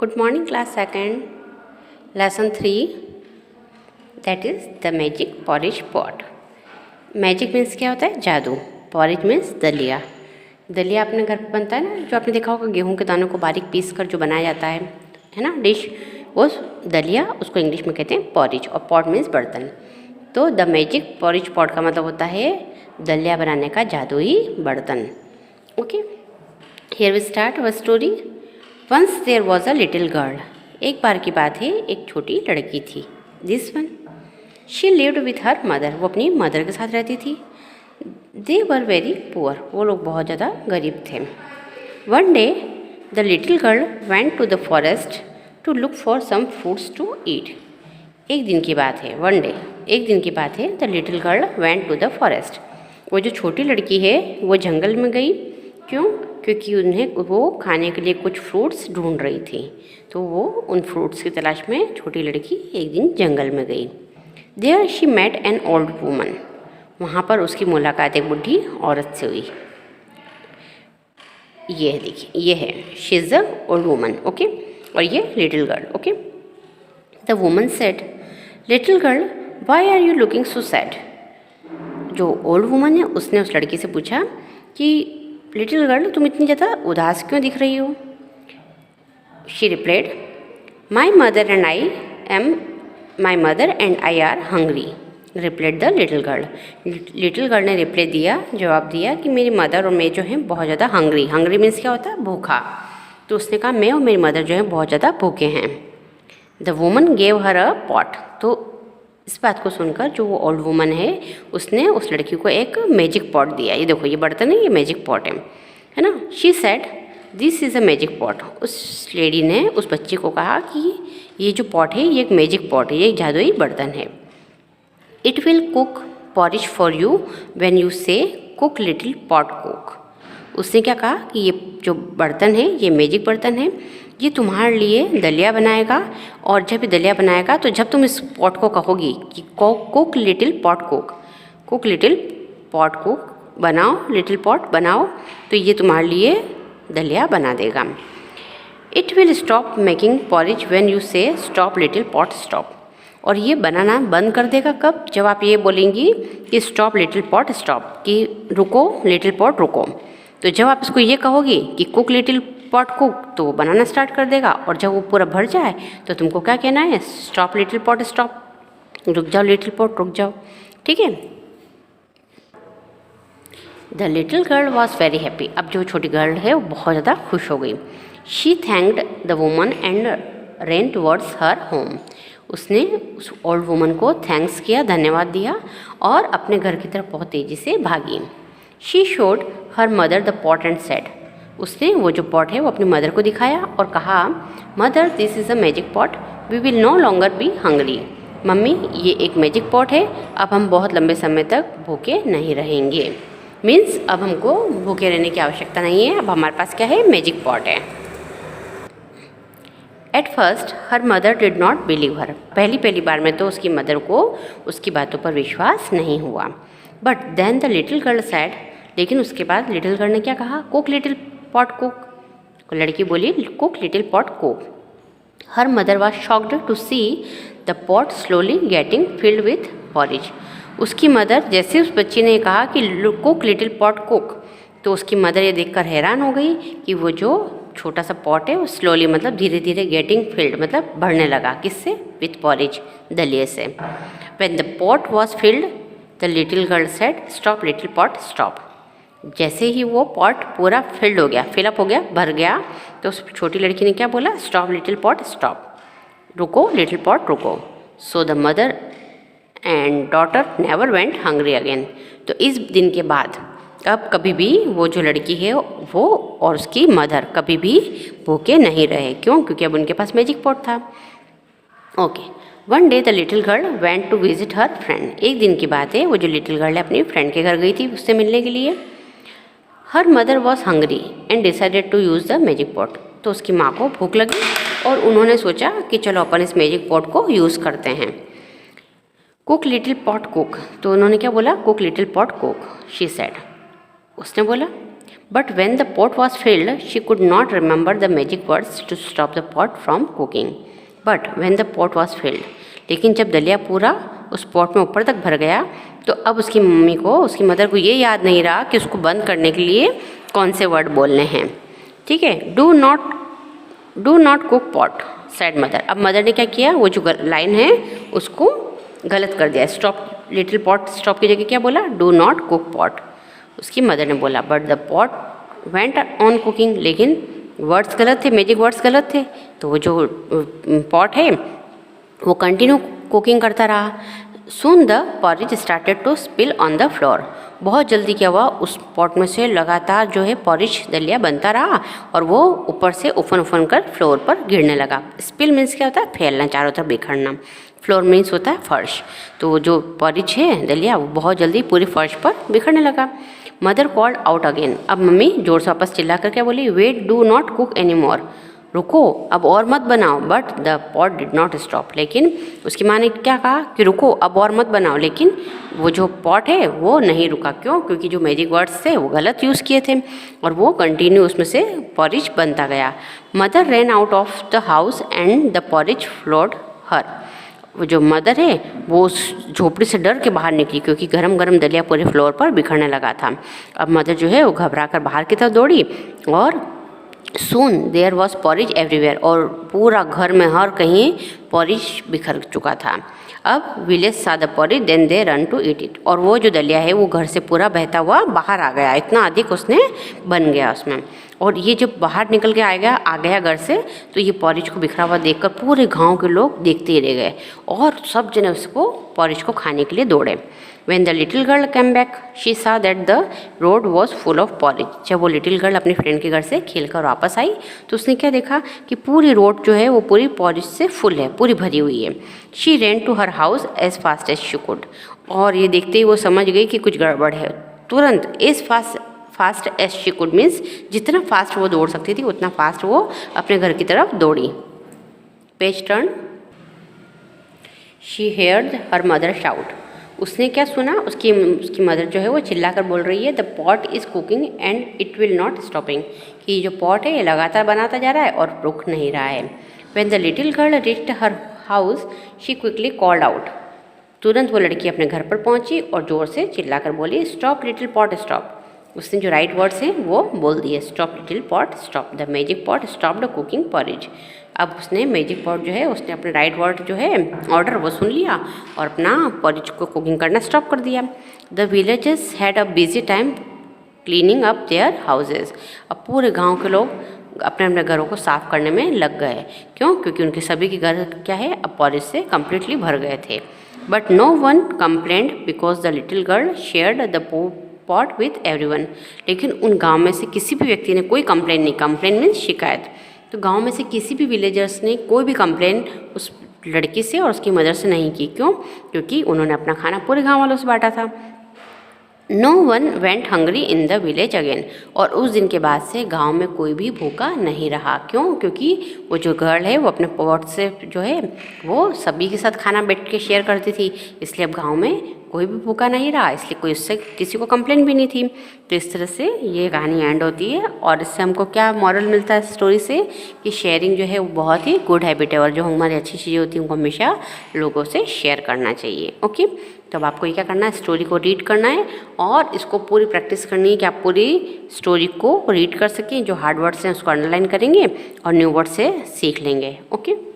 Good morning, class second. Lesson 3, that is the magic porridge pot. Magic means क्या होता है? जादू. Porridge means दलिया. दलिया अपने घर पर बनता है ना, जो आपने देखा होगा गेहूं के दानों को बारीक पीस कर जो बनाया जाता है ना डिश, वो दलिया, उसको इंग्लिश में कहते हैं पॉरिज. और पॉट मीन्स बर्तन. तो द मैजिक पॉरिज पॉट का मतलब होता है दलिया बनाने का जादुई बर्तन. Okay, here we start our story. Once there was a little girl. एक बार की बात है, एक छोटी लड़की थी. This one, she lived with her mother. वो अपनी मदर के साथ रहती थी. They were very poor. वो लोग बहुत ज़्यादा गरीब थे. One day the little girl went to the forest to look for some fruits to eat. एक दिन की बात है, वन डे, एक दिन की बात है. The little girl went to the forest. वो जो छोटी लड़की है वो जंगल में गई. क्यों? क्योंकि उन्हें वो खाने के लिए कुछ फ्रूट्स ढूंढ रही थी. तो वो उन फ्रूट्स की तलाश में छोटी लड़की एक दिन जंगल में गई. There she met an old woman. वहाँ पर उसकी मुलाकात एक बुढ़ी औरत से हुई. ये देखिए, ये है, she is the old woman. Okay, और ये little girl. Okay, the woman said, little girl why are you looking so sad. जो ओल्ड वूमन है उसने उस लड़की से पूछा कि लिटिल गर्ल तुम इतनी ज़्यादा उदास क्यों दिख रही हो. She replied, my mother and I R hungry. Replied the little girl. Little girl ने रिप्लाई दिया, जवाब दिया कि मेरी मदर और मैं जो हैं बहुत ज़्यादा हंग्री. हंग्री मीन्स क्या होता है? भूखा. तो उसने कहा मैं और मेरी मदर जो है बहुत ज़्यादा भूखे हैं. The woman gave her a pot. तो इस बात को सुनकर जो वो ओल्ड वुमन है उसने उस लड़की को एक मैजिक पॉट दिया. ये देखो, ये बर्तन है, ये मैजिक पॉट है ना. She said this is a magic pot. उस लेडी ने उस बच्चे को कहा कि ये जो पॉट है ये एक मैजिक पॉट है, ये एक जादुई बर्तन है. It will cook porridge for you when you से कुक लिटिल पॉट कुक. उसने क्या कहा कि ये जो बर्तन है ये मैजिक बर्तन है, ये तुम्हारे लिए दलिया बनाएगा. और जब ये दलिया बनाएगा तो जब तुम इस पॉट को कहोगी कि cook little pot cook, cook little pot cook, बनाओ लिटिल पॉट बनाओ, तो ये तुम्हारे लिए दलिया बना देगा. It will stop making porridge when you से स्टॉप लिटिल पॉट स्टॉप. और ये बनाना बंद कर देगा कब? जब आप ये बोलेंगी कि स्टॉप लिटिल पॉट स्टॉप, कि रुको लिटिल पॉट रुको. तो जब आप इसको ये कहोगी कि कुक लिटिल पॉट कुक, तो वो बनाना स्टार्ट कर देगा. और जब वो पूरा भर जाए तो तुमको क्या कहना है? स्टॉप लिटिल पॉट स्टॉप, रुक जाओ लिटिल पॉट रुक जाओ. ठीक है. The little girl was very happy. अब जो छोटी गर्ल है वो बहुत ज़्यादा खुश हो गई. She thanked the woman and rain towards her home. उसने उस ओल्ड वुमन को थैंक्स किया, धन्यवाद दिया, और अपने घर की तरफ बहुत तेज़ी से भागी. She showed her mother the pot and said. उसने वो जो पॉट है वो अपनी मदर को दिखाया और कहा, mother this is a magic pot, we will no longer be hungry. Mummy ये एक मैजिक पॉट है, अब हम बहुत लंबे समय तक भूखे नहीं रहेंगे. मीन्स अब हमको भूखे रहने की आवश्यकता नहीं है, अब हमारे पास क्या है? मैजिक पॉट है. At first her mother did not believe her. पहली बार में तो उसकी मदर को उसकी बातों पर विश्वास नहीं हुआ. But then the little girl said. लेकिन उसके बाद लिटिल गर्ल ने क्या कहा? Cook little pot cook. लड़की बोली cook little pot cook. Her mother was shocked to see the pot slowly getting filled with porridge. उसकी मदर, जैसे उस बच्ची ने कहा कि कुक लिटिल पॉट कुक, तो उसकी मदर ये देखकर हैरान हो गई कि वो जो छोटा सा पॉट है वो स्लोली मतलब धीरे धीरे गेटिंग फिल्ड मतलब भरने लगा. किससे? विथ पॉरिज, दलिए से. When the pot was filled the little girl said stop little pot stop. जैसे ही वो पॉट पूरा फिल्ड हो गया, फिलअप हो गया, भर गया, तो उस छोटी लड़की ने क्या बोला? स्टॉप लिटिल पॉट स्टॉप, रुको लिटिल पॉट रुको. So the mother and daughter never went hungry again. तो इस दिन के बाद अब कभी भी वो जो लड़की है वो और उसकी मदर कभी भी भूखे नहीं रहे. क्यों? क्योंकि अब उनके पास मैजिक पॉट था. Okay. One day the little girl went to visit her friend. एक दिन की बात है, वो जो लिटिल गर्ल है अपनी फ्रेंड के घर गई थी उससे मिलने के लिए. Her mother was hungry and decided to use the magic pot. तो उसकी माँ को भूख लगी और उन्होंने सोचा कि चलो अपन इस मैजिक पॉट को यूज़ करते हैं. Cook little pot cook. तो उन्होंने क्या बोला? Cook little pot cook. She said. उसने बोला. But when the pot was filled she could not remember the magic words to stop the pot from cooking. But when the pot was filled, लेकिन जब दलिया पूरा उस pot में ऊपर तक भर गया तो अब उसकी मम्मी को, उसकी मदर को ये याद नहीं रहा कि उसको बंद करने के लिए कौन से वर्ड बोलने हैं। ठीक है, do not cook pot said mother. अब मदर ने क्या किया, वो जो लाइन है उसको गलत कर दिया। स्टॉप लिटिल पॉट, स्टॉप की जगह क्या बोला, डू नॉट कुक पॉट, उसकी मदर ने बोला। But the pot went on cooking, लेकिन वर्ड्स गलत थे, मैजिक वर्ड्स गलत थे, तो वो जो पॉट है वो कंटिन्यू कुकिंग करता रहा। Soon the porridge started to spill on the floor. बहुत जल्दी क्या हुआ, उस पॉट में से लगातार जो है पॉरिज दलिया बनता रहा और वो ऊपर से उफन कर फ्लोर पर गिरने लगा। स्पिल मीन्स क्या होता है, फैलना, चारों तरफ बिखरना। फ्लोर मीन्स होता है फर्श। तो जो पॉरिज है दलिया वो बहुत जल्दी पूरी फर्श पर बिखरने लगा। Mother called out again. अब मम्मी जोर से वापस चिल्ला कर क्या बोली, wait, do not cook any more, रुको अब और मत बनाओ। But the pot did not stop, लेकिन उसकी माँ ने क्या कहा कि रुको अब और मत बनाओ, लेकिन वो जो पॉट है वो नहीं रुका। क्यों? क्योंकि जो मैजिक वर्ड्स थे वो गलत यूज़ किए थे और वो कंटिन्यू उसमें से पॉरिज बनता गया। Mother ran out of the house and the porridge flowed her. वो जो मदर है वो उस झोपड़ी से डर के बाहर निकली क्योंकि गरम गरम दलिया पूरे फ्लोर पर बिखरने लगा था। अब मदर जो है वो घबरा कर बाहर की तरफ दौड़ी और सून देयर वॉज पॉरिज एवरीवेयर, और पूरा घर में हर कहीं पॉरिज बिखर चुका था। अब village saw the porridge then they run to eat it, और वो जो दलिया है वो घर से पूरा बहता हुआ बाहर आ गया, इतना अधिक उसने बन गया उसमें। और ये जब बाहर निकल के आ गया घर से, तो ये पॉरिज को बिखरा हुआ देखकर पूरे गांव के लोग देखते ही रह गए और सब जने उसको पॉरिज को खाने के लिए दौड़े। When the little girl came back, she saw that the road was full of porridge. जब वो लिटिल गर्ल अपनी फ्रेंड के घर से खेलकर वापस आई तो उसने क्या देखा कि पूरी रोड जो है वो पूरी पॉरिज से फुल है, पूरी भरी हुई है। She ran to her house as fast as she could. और ये देखते ही वो समझ गई कि कुछ गड़बड़ है। तुरंत as fast as she could means जितना फास्ट वो दौड़ सकती थी उतना फास्ट वो अपने घर की तरफ दौड़ी। Page turn. She heard her mother shout. उसने क्या सुना, उसकी मदर जो है वो चिल्लाकर बोल रही है, the pot is cooking and it will not stopping, कि जो पॉट है ये लगातार बनाता जा रहा है और रुक नहीं रहा है। When the little girl reached her house she quickly called out. तुरंत वो लड़की अपने घर पर पहुंची और ज़ोर से चिल्लाकर बोली, स्टॉप लिटिल पॉट स्टॉप। उसने जो राइट वर्ड्स हैं वो बोल दिए, stop little pot stop the magic pot stop the cooking porridge. अब उसने मैजिक पॉट जो है उसने अपने राइट वर्ड जो है ऑर्डर वो सुन लिया और अपना पॉरिज को कुकिंग करना स्टॉप कर दिया। The villagers had a busy time cleaning up their houses. अब पूरे गांव के लोग अपने अपने घरों को साफ करने में लग गए। क्यों? क्योंकि उनके सभी के घर क्या है अब पॉरिज से कम्प्लीटली भर गए थे। But no one complained because the little girl shared the pot with everyone. लेकिन उन गांव में से किसी भी व्यक्ति ने कोई कंप्लेंट नहीं, कंप्लेंट मीन्स शिकायत, तो गांव में से किसी भी विलेजर्स ने कोई भी कंप्लेन उस लड़की से और उसकी मदर से नहीं की। क्यों? क्योंकि उन्होंने अपना खाना पूरे गांव वालों से बांटा था। No one went hungry in the village again. और उस दिन के बाद से गांव में कोई भी भूखा नहीं रहा। क्यों? क्योंकि वो जो गर्ल है वो अपने पॉट से जो है वो सभी के साथ खाना बैठ के शेयर करती थी, इसलिए अब गांव में कोई भी भूखा नहीं रहा, इसलिए कोई उससे किसी को कंप्लेंट भी नहीं थी। तो इस तरह से ये कहानी एंड होती है। और इससे हमको क्या मॉरल मिलता है स्टोरी से, कि शेयरिंग जो है वो बहुत ही गुड हैबिट है और जो हमारी अच्छी चीज़ें होती हैं उनको हमेशा लोगों से शेयर करना चाहिए। ओके, तो अब आपको ये क्या करना है, स्टोरी को रीड करना है और इसको पूरी प्रैक्टिस करनी है कि आप पूरी स्टोरी को रीड कर सकें। जो हार्ड वर्ड्स हैं उसको अंडरलाइन करेंगे और न्यू वर्ड से सीख लेंगे। ओके।